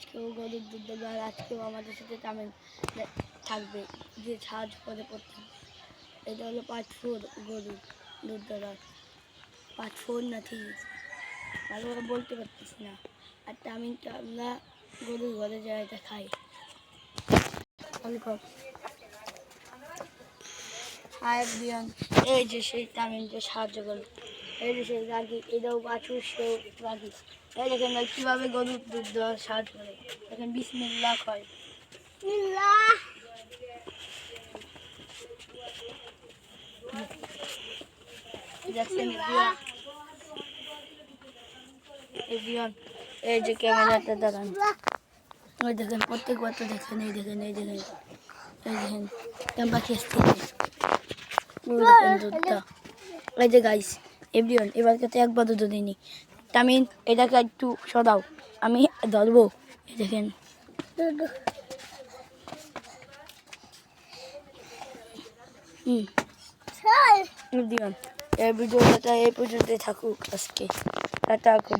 আজকেও গরুর দুধ দেবে, আর আজকেও আমাদের সাথে তামিল থাকবে, যে সাহায্য করে প্রত্যেক। এটা হলো 5-4 গরুর দুধ দেওয়ার, 5-4 না 3, ভালোভাবে বলতে পারতেছি না। আর তামিলটা আমরা গরুর ঘরে যাই, এটা খাই। হাই বিয়ান, এই যে সেই তামিল যে সাহায্য করে, এই যে সেই রাগি, এটাও বাছুর, সেও রাগি। এই দেখেন ভাই কীভাবে গরুর দুধ দেওয়ার সাহায্য করে, দেখেন বিসমিল্লাহ হয়। দেখছেন এভিয়ন, এই যে ক্যামেরাটা দেখান, ওই দেখেন প্রত্যেকবার তো দেখেন, এই দেখেন, এই দেখেন, এই দেখেন ক্যাম্পা খেয়ে দেখেন দুধটা। এই যে গাইস এভরিওয়ান, এবার কাছে একবার দুধ দিইনি। তামিন এটাকে একটু সরাও, আমি ধরবো। এই দেখেন এভরিওয়ান, এই ভিডিওটা এই পর্যন্তই থাকুক আজকে। টাটা।